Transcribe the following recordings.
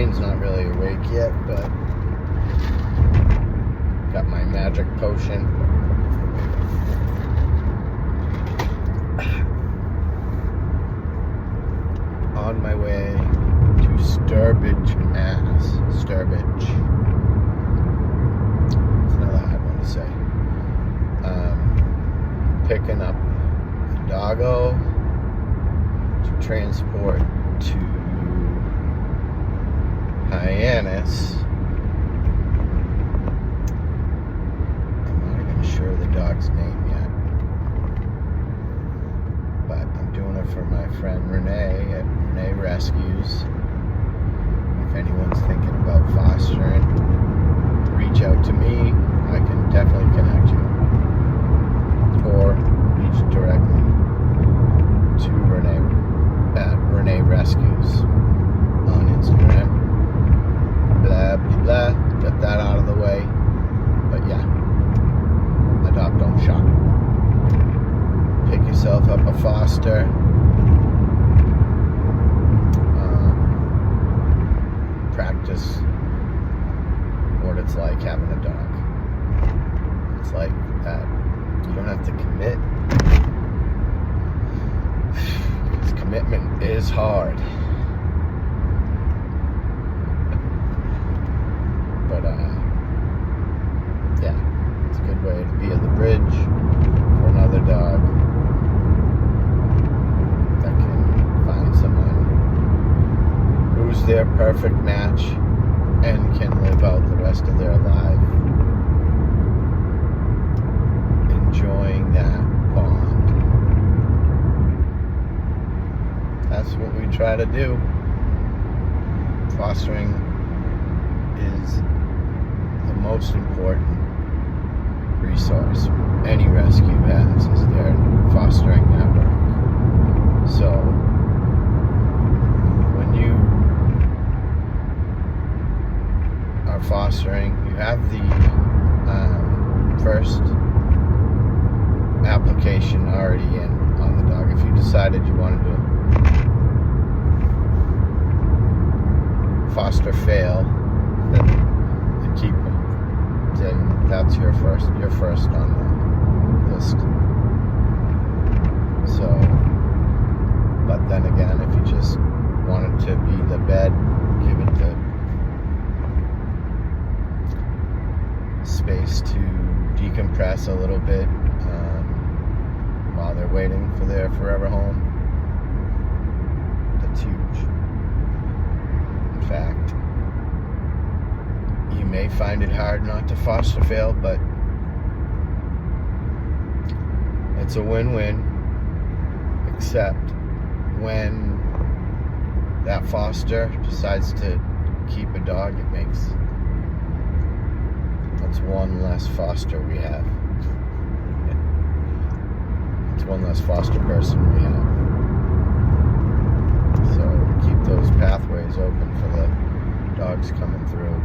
brain's not really awake yet, but got my magic potion. On my way to Sturbridge, Mass. Sturbridge. It's another hard one to say. Picking up a doggo to transport to Hyannis. I'm not even sure of the dog's name yet, but I'm doing it for my friend Renee at Renee Rescues. If anyone's thinking about fostering, reach out to me. I can definitely connect you, or reach directly to Renee at Renee Rescues on Instagram. Blah, blah, blah. Get that out of the way. But yeah, adopt, don't shop. Pick yourself up a foster. Practice what it's like having a dog. It's like that. You don't have to commit. Because commitment is hard. But yeah, it's a good way to be at the bridge for another dog that can find someone who's their perfect match and can live out the rest of their life enjoying that bond. That's what we try to do. Fostering is the most important resource any rescue has, is their fostering network. So when you are fostering, you have the first application already in on the dog. If you decided you wanted to foster fail and keep them, then that's your first on the list. So, but then again, if you just wanted to be the bed, give it the space to decompress a little bit while they're waiting for their forever home, that's huge. In fact, you may find it hard not to foster fail, but it's a win-win, except when that foster decides to keep a dog, that's one less foster we have. It's one less foster person we have. So to keep those pathways open for the dogs coming through,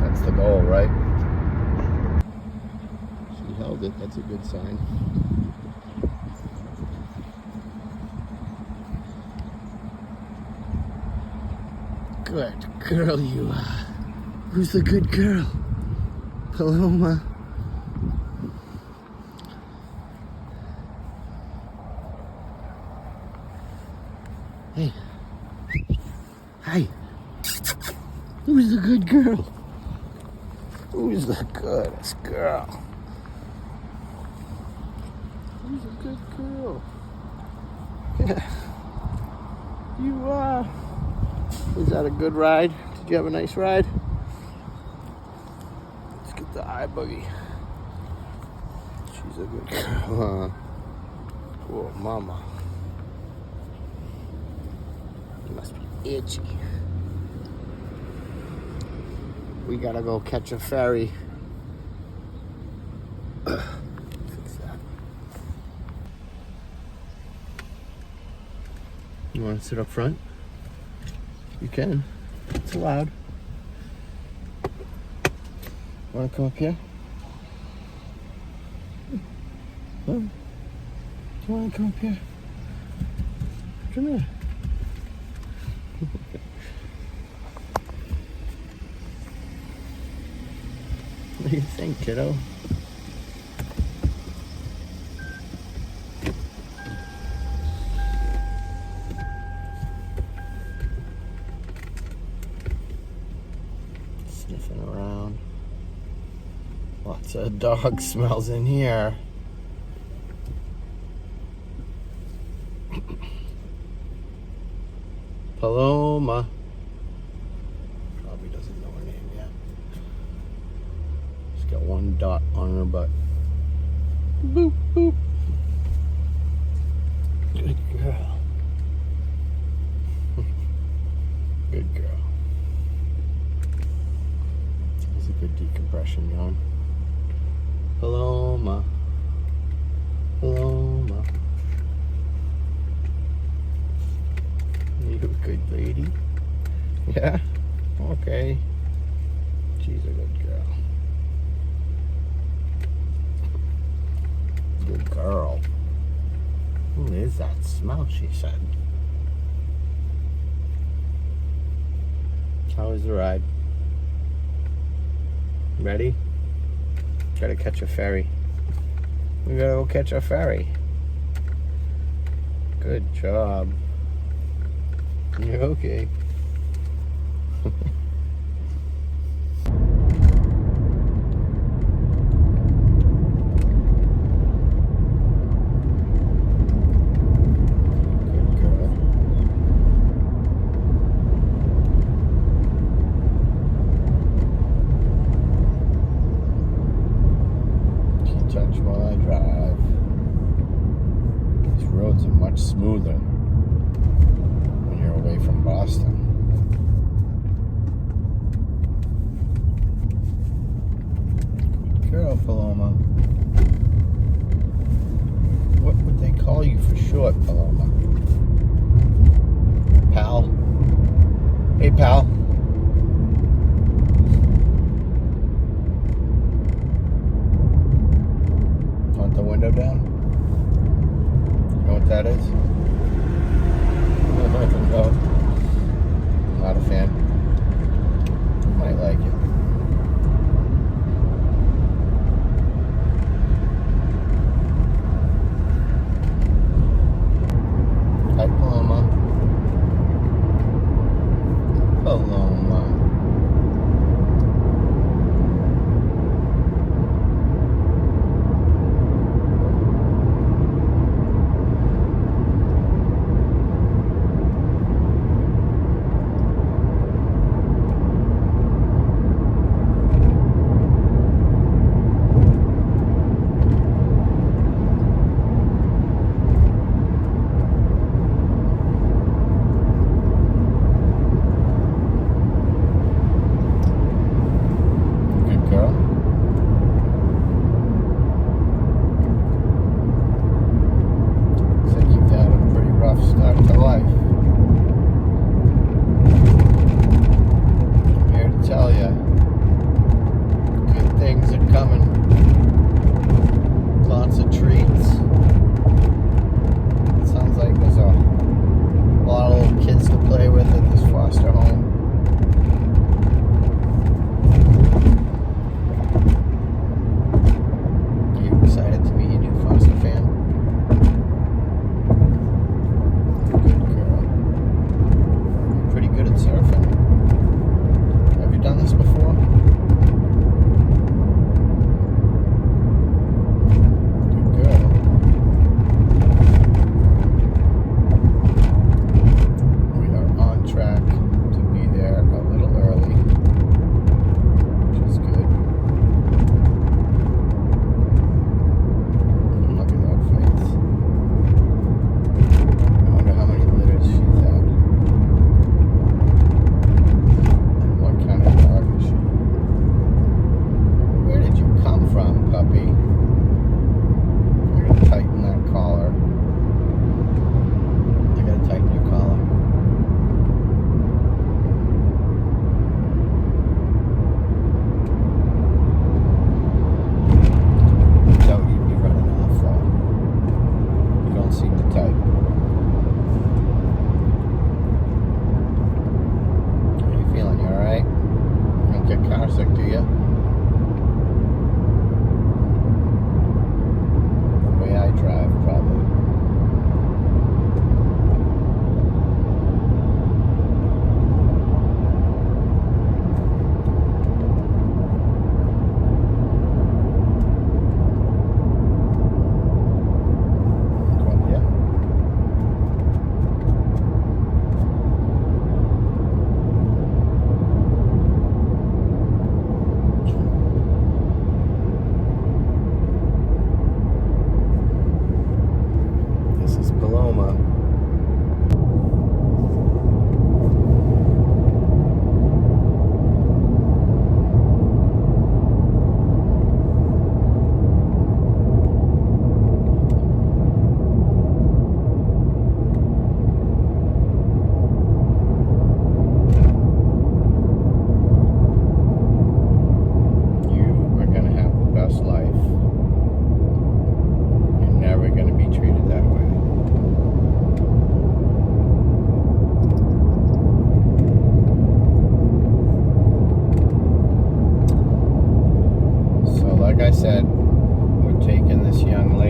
that's the goal, right? She held it, that's a good sign. Good girl you are. Who's the good girl? Paloma. Hey. Hi. Who's the good girl? Who's the goodest girl? Who's a good girl? Yeah. You are. Was that a good ride? Did you have a nice ride? Let's get the eye buggy. She's a good girl, huh? Poor mama. You must be itchy. We gotta go catch a ferry. Fix that. You wanna sit up front? You can. It's allowed. Want to come up here? Huh? Do you want to come up here? Come here. What do you think, kiddo? Sniffing around. Lots of dog smells in here. Paloma. Probably doesn't know her name yet. She's got one dot on her butt. Boop, boop. Good girl. Good girl. That's a good decompression yawn. Paloma. Paloma. You a good lady? Yeah? Okay. She's a good girl. Good girl. Who is that smell, she said. How was the ride? Ready? Gotta catch a ferry. We gotta go catch a ferry. Good job. You're okay. Good girl. Can't touch while I drive. These roads are much smoother away from Boston. Good girl, Paloma. What would they call you for short, Paloma? Pal? Hey, pal. Want the window down? You know what that is? No, not a fan. Might like it. Hi, Paloma. Paloma.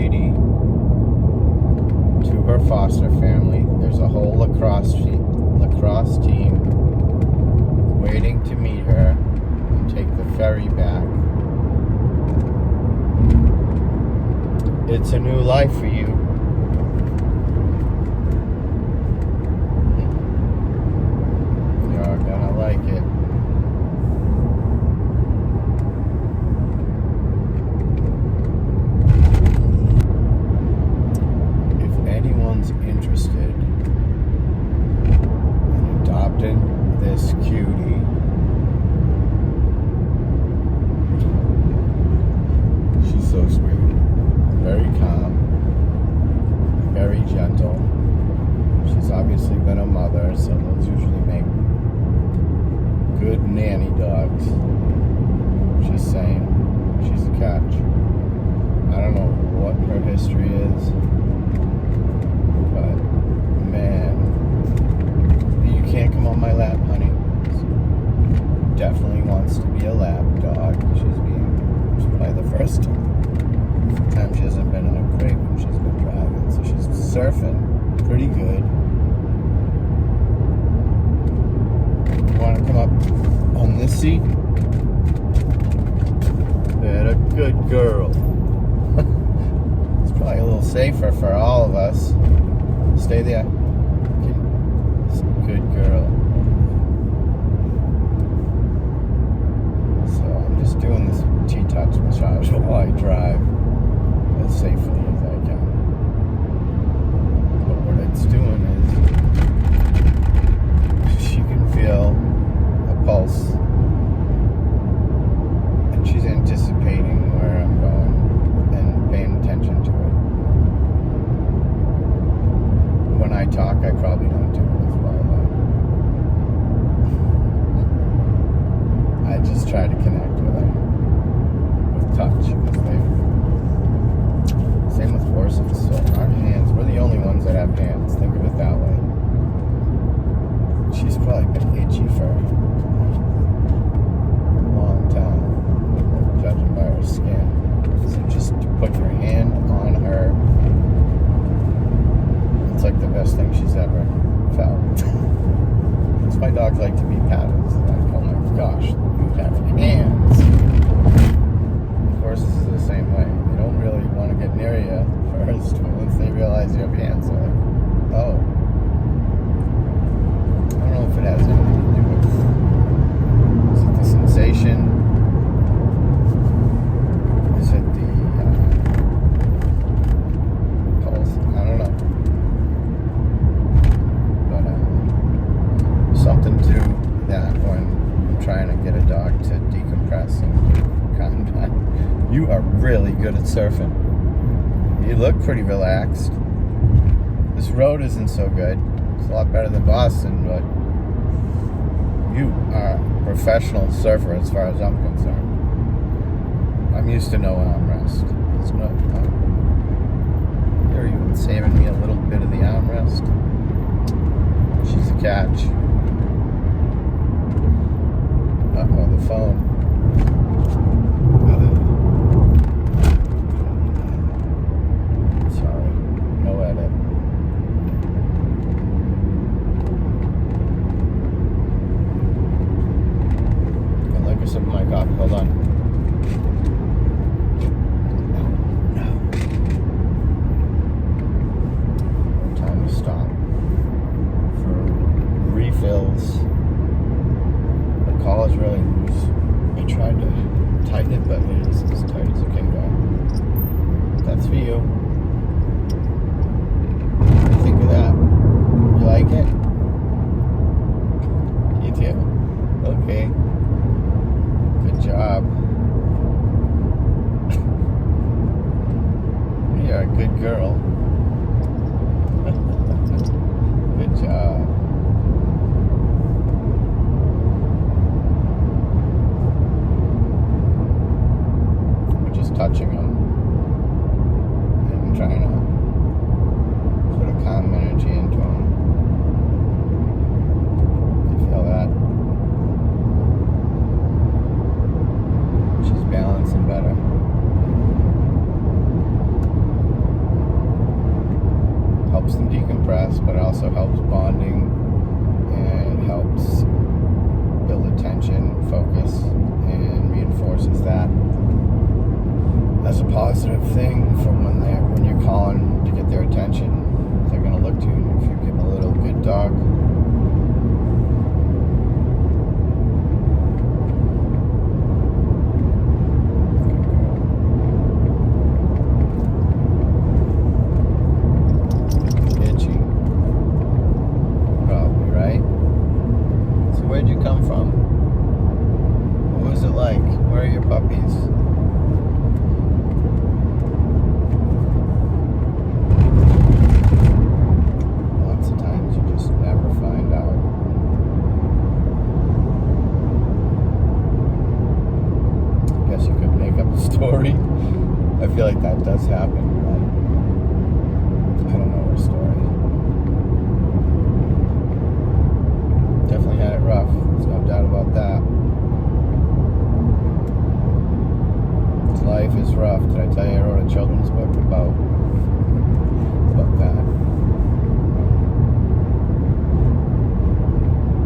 lady to her foster family. There's a whole lacrosse team waiting to meet her and take the ferry back. It's a new life for you. You're gonna like it. Interested in adopting this cutie, she's so sweet, very calm, very gentle. She's obviously been a mother, so those usually make good nanny dogs. Just saying, she's a catch. I don't know what her history is, but man, you can't come on my lap, honey. Definitely wants to be a lap dog. She's probably the first time she hasn't been in a crate when she's been driving, so she's surfing pretty good. You want to come up on this seat? That a good girl. It's probably a little safer for all of us. Stay there. Good girl. So I'm just doing this T-touch massage while I drive as safely as I can. But what it's doing is she can feel a pulse, and she's anticipating where I'm going and paying attention to it. When I talk, I probably don't do it as well, though. I just try to connect with her with touch, because same with horses. So our hands, we're the only ones that have hands. Think of it that way. She's probably been itchy for a long time, judging by her skin. So just put your hand on her. It's like the best thing she's ever felt. It's my dogs like to be patted. Like, oh my gosh, you have hands. Horses is the same way. They don't really want to get near you first, but once they realize you have hands, they're like, oh. I don't know if it has anything to do with, is it the sensation? Is it the pulse? I don't know. Something to that when I'm trying to get a dog to decompress and calm down. You are really good at surfing. You look pretty relaxed. This road isn't so good. It's a lot better than Boston, but you are a professional surfer as far as I'm concerned. I'm used to no armrest. There's no. You're even saving me a little bit of the armrest. She's a catch. Uh-oh, the phone. Sorry, no edit. I'd like a sip of my coffee. Hold on. No. Time to stop for refills. Call is really loose. I tried to tighten it, but it is as tight as it can go. That's for you. What do you think of that? You like it? You do? Okay. Good job. You're a good girl. Good job. Touching them and trying to put a calm energy into them. You feel that? She's balancing better. helps them decompress, but it also helps bonding and helps build attention, focus, and reinforces that as a positive thing from when you're calling to get their attention. They're going to look to you. And if you give a little good dog story. I feel like that does happen, but I don't know her story. Definitely had it rough. There's no doubt about that. Life is rough. Did I tell you I wrote a children's book about that?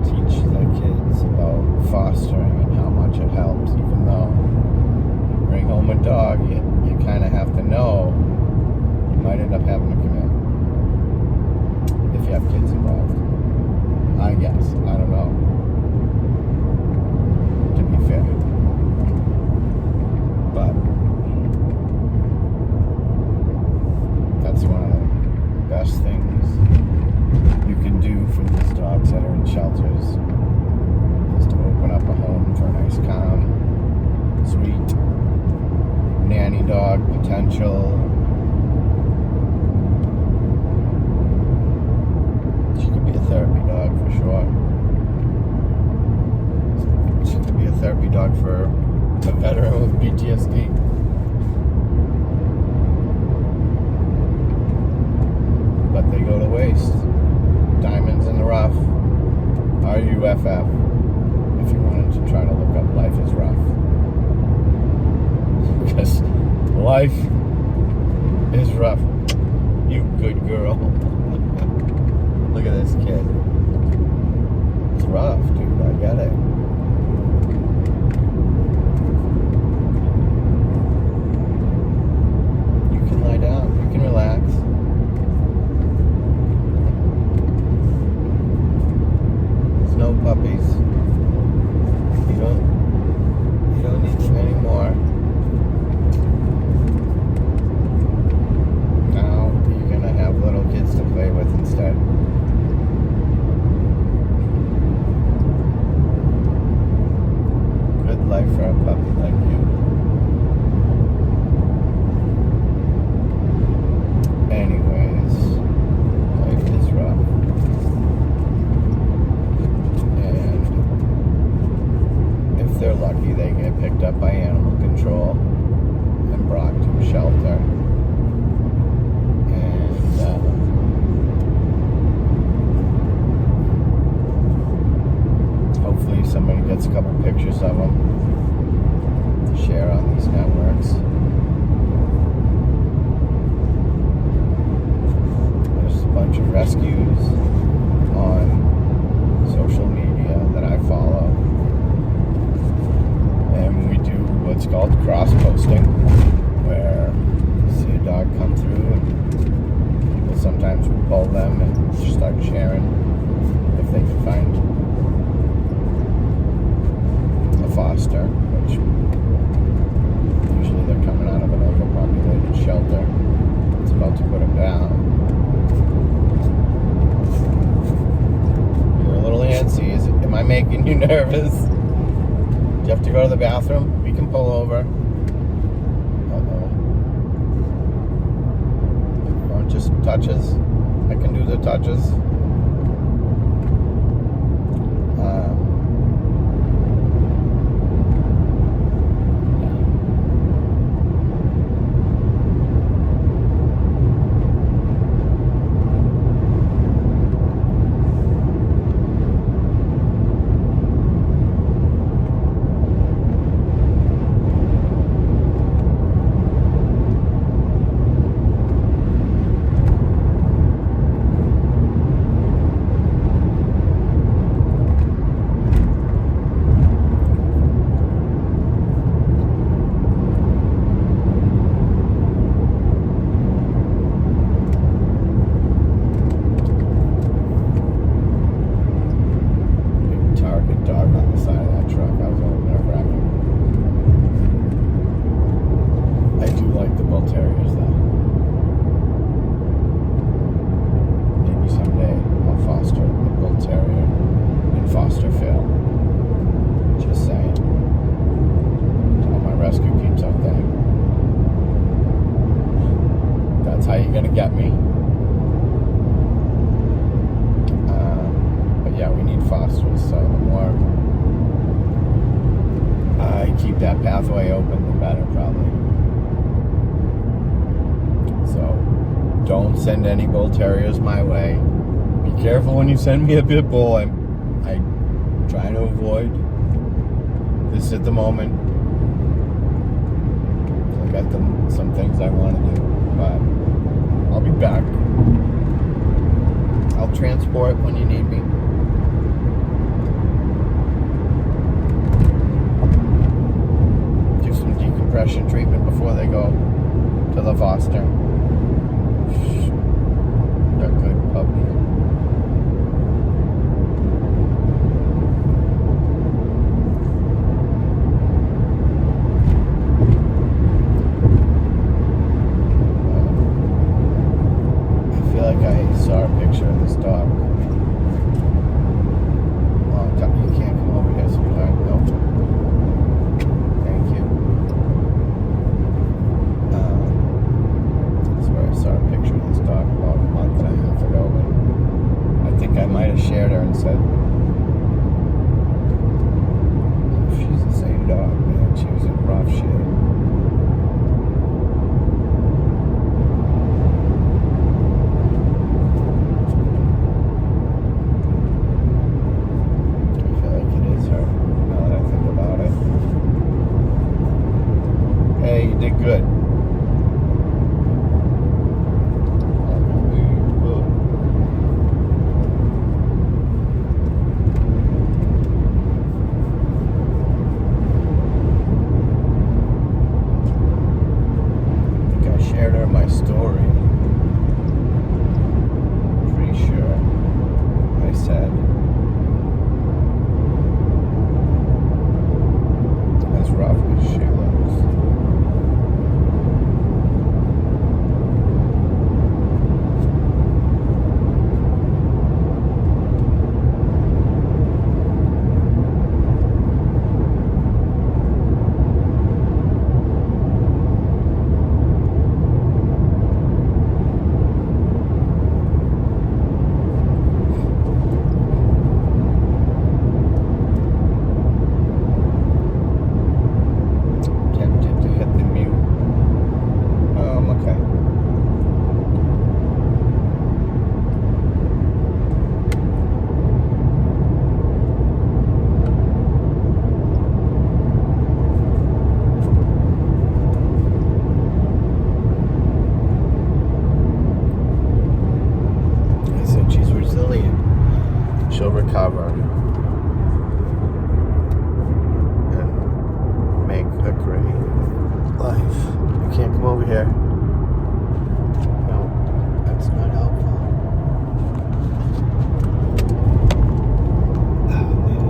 Teach the kids about fostering and how much it helps, even though bring home a dog, you kind of have to know you might end up having to commit if you have kids involved. I guess. I don't know. To be fair. But that's one of the best things you can do for these dogs that are in shelters is to open up a home for a nice, calm, sweet nanny dog potential. She could be a therapy dog for sure. She could be a therapy dog for a veteran with PTSD. But they go to waste. Diamonds in the rough. RUFF. If you wanted to try to look up Life is Rough. Because life is rough. You good girl. Look at this kid. It's rough, dude. I get it. You can lie down. You can relax. There's no puppies. You don't need them anymore. Kids to play with instead. Good life for a puppy like you. Anyways, life is rough. And if they're lucky, they get picked up by animal control and brought to a shelter. Somebody gets a couple pictures of them to share on these networks. There's a bunch of rescues on social media that I follow. And we do what's called cross-posting, where you see a dog come through and people sometimes will pull them and start sharing if they can find foster, which usually they're coming out of an overpopulated shelter. It's about to put them down. You're a little antsy. Am I making you nervous? Do you have to go to the bathroom? We can pull over. Or just touches. I can do the touches. how you're gonna get me. But yeah, we need fosters, so the more I keep that pathway open, the better, probably. So don't send any bull terriers my way. Be careful when you send me a pit bull. I'm trying to avoid this at the moment. I got some things I want to do, but I'll be back. I'll transport when you need me. Do some decompression treatment before they go to the foster. They're good puppies. Saw a picture of this dog. Long time. You can't come over here, sweetheart. No. Thank you. That's where I saw a picture of this dog about a month and a half ago. But I think I might have shared her and said, she's the same dog, man. She was in rough shape. Did good. I think I shared her my story. Pretty sure I said as rough as she looks. She'll recover and make a great life. You can't come over here. No, that's not helpful. Oh, man.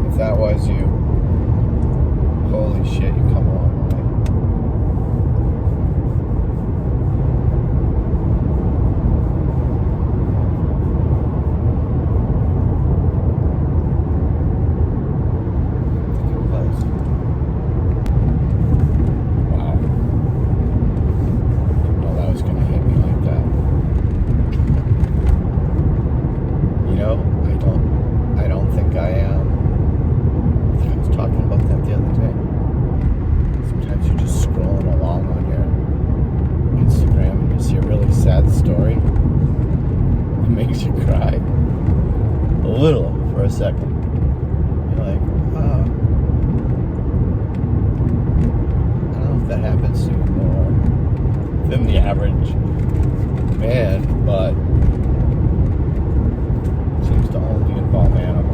If that was you, holy shit, you come along, right? I think it was. Wow. Didn't know that was gonna hit me like that. You know, I don't think I am. I was talking about that the other day. Sometimes you're just scrolling along on your Instagram and you see a really sad story. It makes you cry. A little for a second. You're like, oh. I don't know if that happens to you more than the average man, but it seems to only involve animals.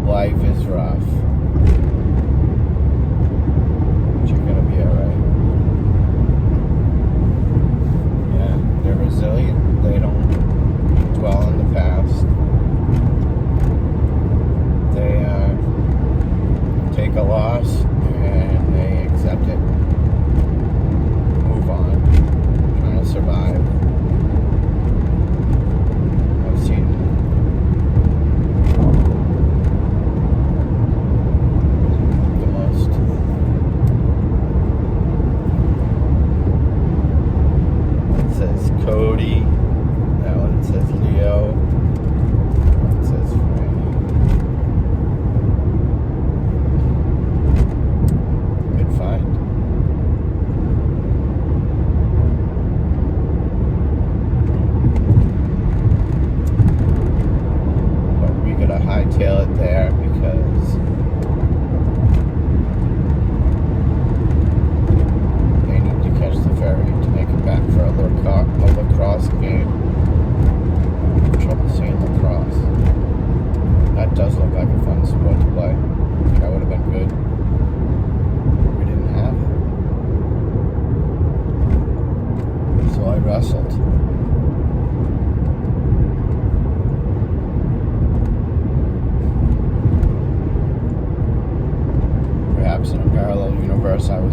Life is rough, but you're gonna be alright.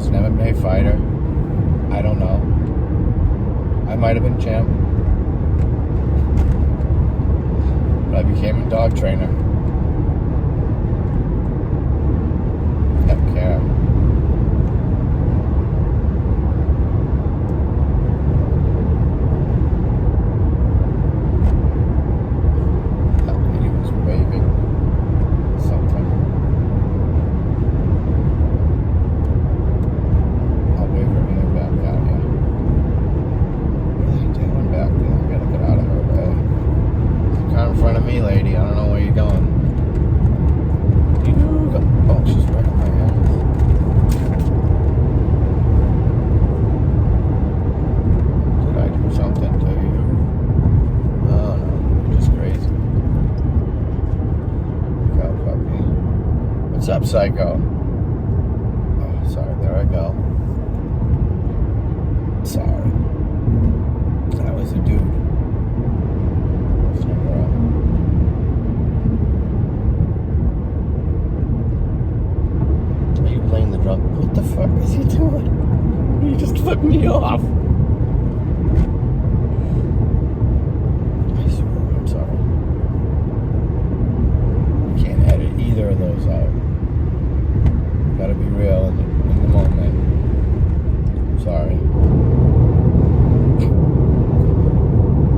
was an MMA fighter. I don't know. I might have been champ. But I became a dog trainer. Heck yeah. What's up, psycho? Oh, sorry, there I go. Sorry. That was a dude. It's a girl. Are you playing the drum? What the fuck is he doing? He just flipped me off. I swear, I'm sorry. I can't edit either of those out. Gotta be real in the moment. Sorry.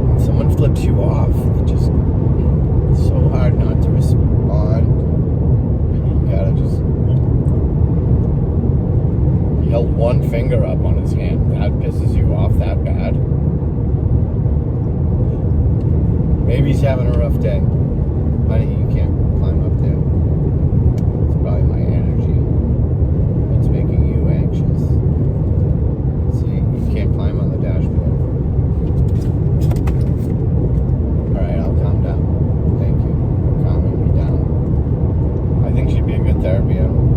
When someone flips you off, it's so hard not to respond. You gotta just. He held one finger up on his hand. That pisses you off that bad. Maybe he's having a rough day. Honey, you can't climb up there. It's probably my energy. It's making you anxious. See, you can't climb on the dashboard. Alright, I'll calm down. Thank you for calming me down. I think she'd be a good therapy animal.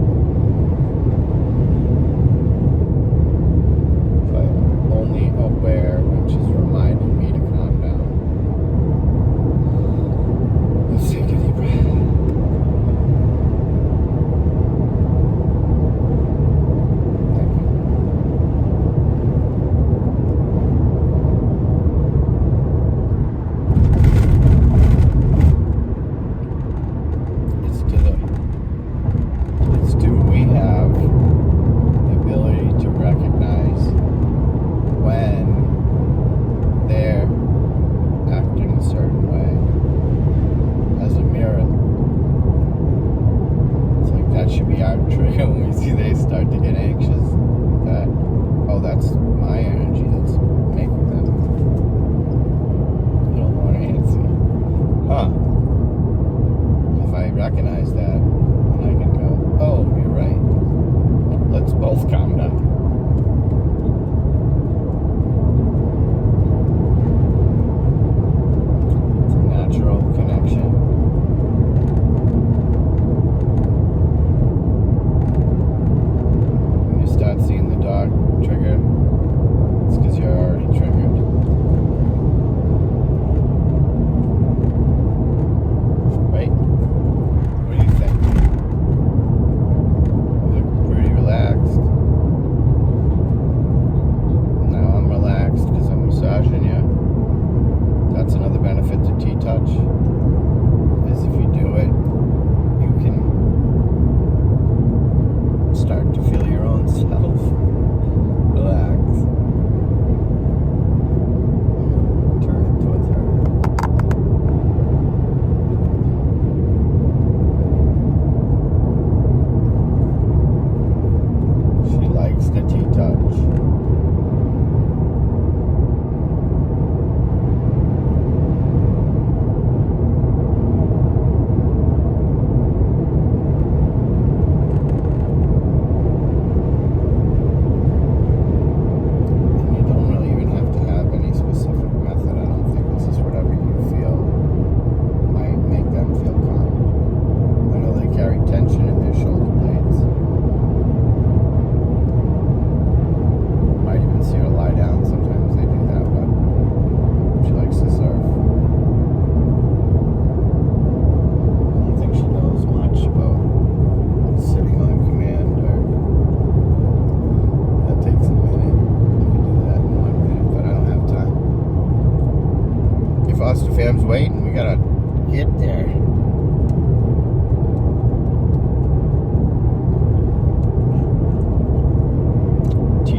But only aware when she's reminding me to calm down. Let's take a deep breath.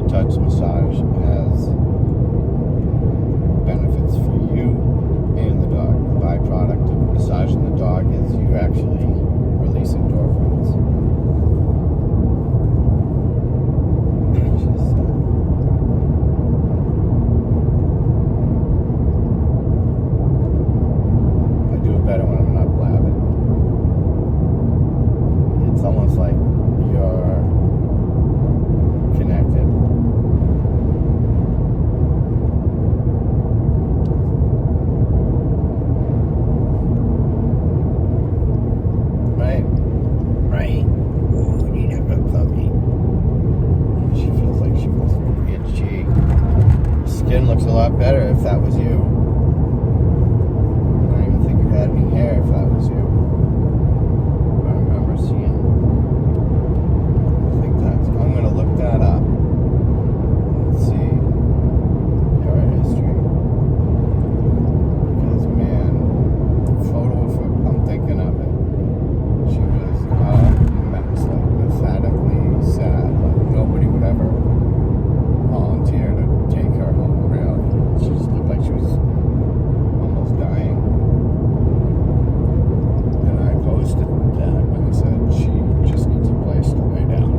touch massage has benefits for you and the dog. The byproduct of massaging the dog is you actually release endorphins. I do it better when I'm not blabbing. It's almost like you're connected. Right. Oh, you need a good puppy. She feels like she wants to be itchy. Skin looks a lot better if that was you. I don't even think you had any hair if that was you. I remember seeing. I think that's. I'm gonna look that up. Let's see your history. Because man, photo of her, I'm thinking of it. She was immense, like pathetically sad. Like nobody would ever volunteer to take her home. Really, she just looked like she was almost dying. And I posted that and I said she just needs a place to lay down.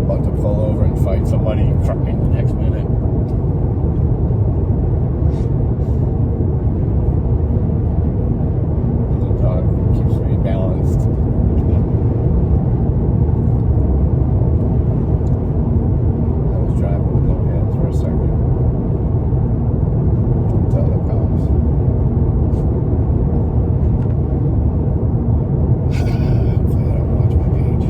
About to pull over and fight somebody in front of me the next minute. The dog keeps me balanced. I was driving with no hands for a second. Until the cops. Hopefully I don't watch my page.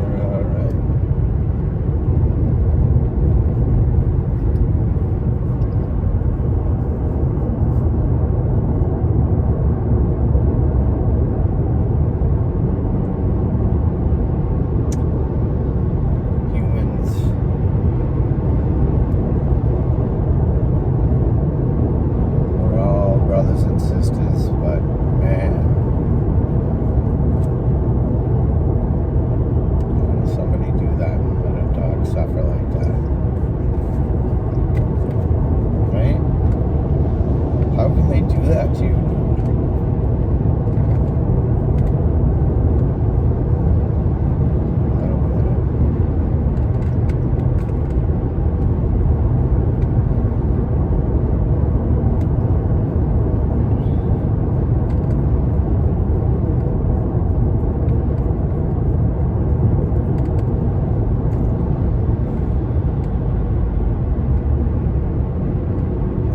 You're all right. Humans. We're all brothers and sisters, but man, how does somebody do that and let a dog suffer like that? Right? How can they do that to you, dude? I don't get it.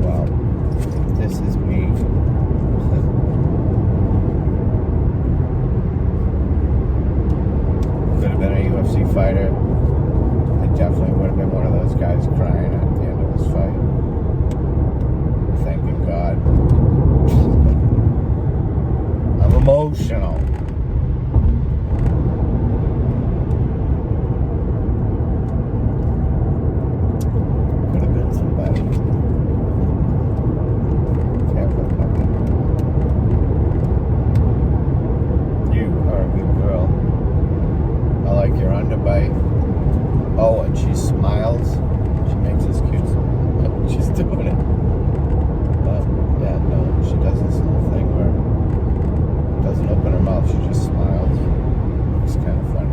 Wow. This is me. Could have been a UFC fighter. I definitely would have been one of those guys crying at the end of this fight. Thanking God. I'm emotional. Could have been somebody. Careful, puppy. You are a good girl. I like your underbite. Oh, and she smiles. She makes this cute. She's doing it. But yeah, no, she does this little thing where doesn't open her mouth. She just smiles. It's kind of funny.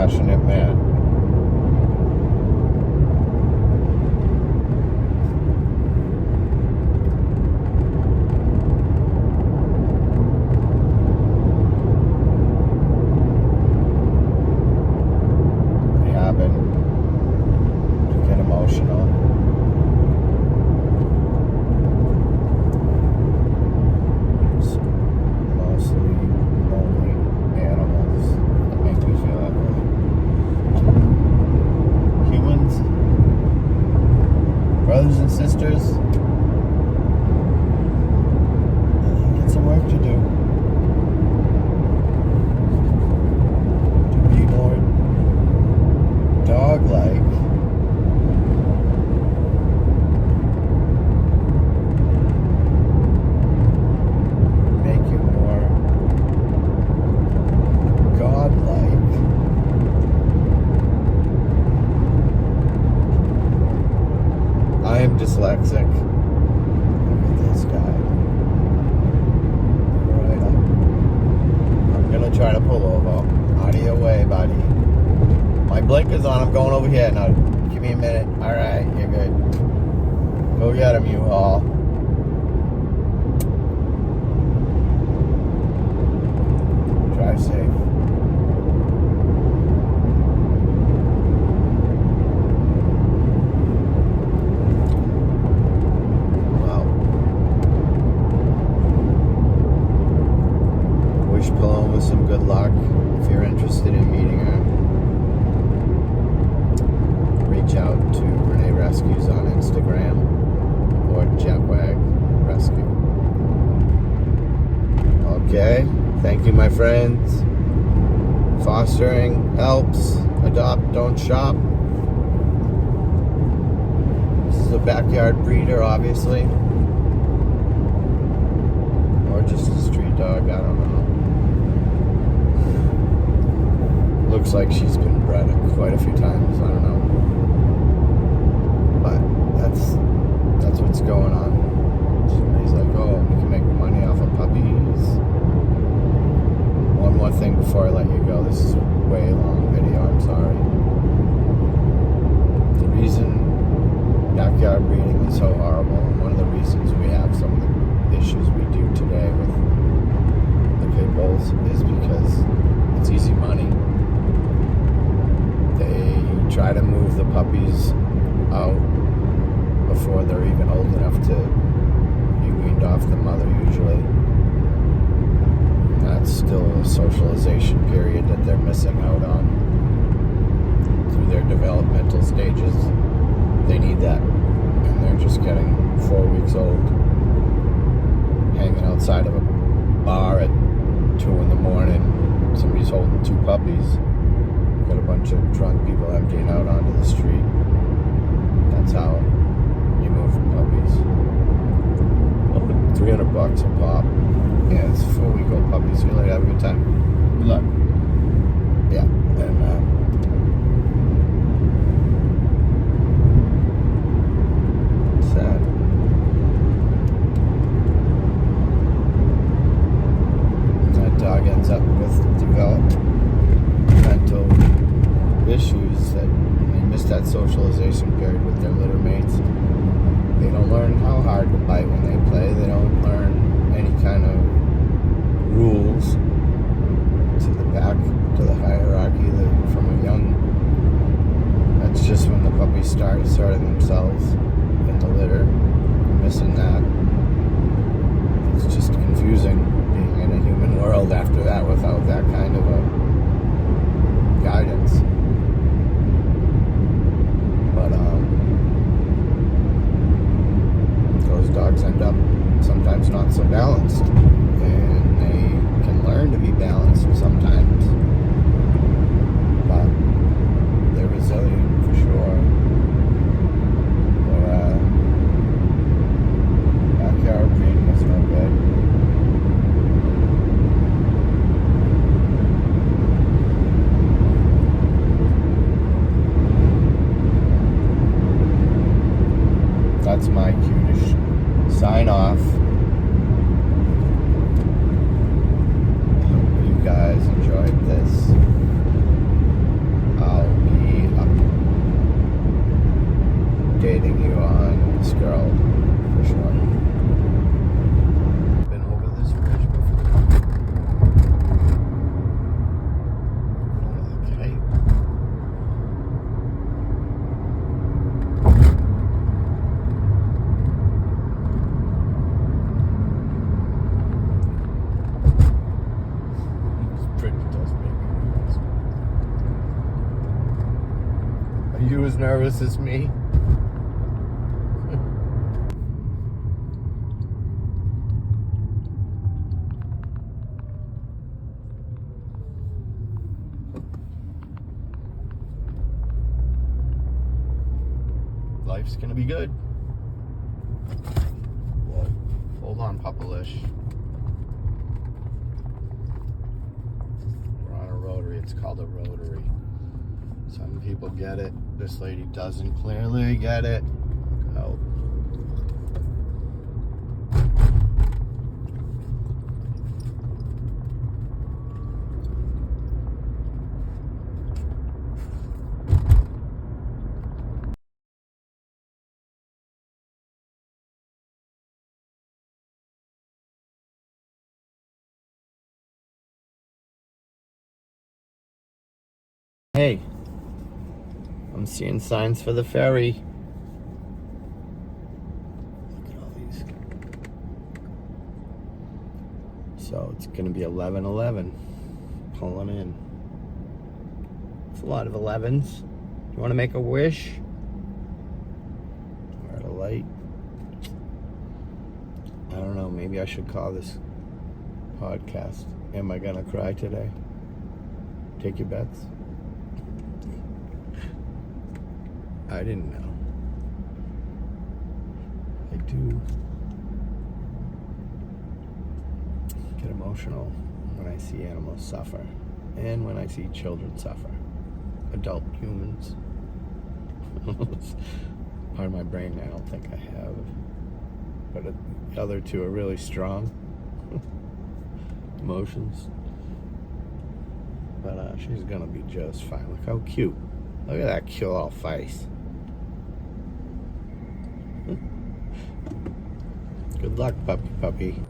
passionate man. What happened? To get emotional. It's mostly lonely animals that make me feel that way. Humans, brothers and sisters, got some work to do. To be more dog-like. Make you more godlike. I am dyslexic. Look at this guy. Right up. I'm gonna try to pull over. Out of your way, buddy. My blinker's on. I'm going over here. Now, give me a minute. All right, you're good. Go get him, U-Haul. Drive safe. Wow. Wish Paloma some good luck. If you're interested in meeting her, reach out to Renee Rescues on Instagram or Jetwag Rescue. Okay. Thank you, my friends. Fostering helps. Adopt, don't shop. This is a backyard breeder, obviously. Or just a street dog, I don't know. Looks like she's been bred quite a few times, I don't know. But that's what's going on. Somebody's like, oh, we can make money off of puppies. One more thing before I let you go. This is a way long video, I'm sorry. The reason backyard breeding is so horrible, and one of the reasons we have some of the issues we do today with the pit bulls is because it's easy money. They try to move the puppies out before they're even old enough to be weaned off the mother, usually. That's still a socialization period that they're missing out on through their developmental stages. They need that. And they're just getting 4 weeks old, hanging outside of a bar at 2 in the morning. Somebody's holding 2 puppies. Got a bunch of drunk people emptying out onto the street. That's how you move puppies. $300 a pop. Yeah, it's 4-week-old puppies. See you later. Have a good time. Good luck. Yeah, and sad. And that dog ends up with developmental issues that they miss that socialization period with their litter mates. They don't learn how hard to bite when they play. They don't learn any kind of rules to the back, to the hierarchy from a young. That's just when the puppies start asserting themselves in the litter. Missing that. It's just confusing being in a human world after that without that kind of a guidance. But those dogs end up sometimes not so balanced, and they can learn to be balanced sometimes, but they're resilient for sure. But backyard breeding is no good. That's my cue to sign off. Hope you guys enjoyed this. you as nervous as me. Life's gonna be good. Whoa. Hold on, Papa-lish. We're on a rotary. It's called a rotary. Some people get it. This lady doesn't clearly get it. Oh. Hey, I'm seeing signs for the ferry. Look at all these. So it's gonna be 11:11. Pulling in. It's a lot of 11s. You want to make a wish? We're at a light. I don't know. Maybe I should call this podcast. Am I gonna cry today? Take your bets. I didn't know. I do get emotional when I see animals suffer and when I see children suffer. Adult humans. It's part of my brain I don't think I have. But the other two are really strong emotions. But she's gonna be just fine. Look how cute. Look at that cute little face. Good luck, puppy.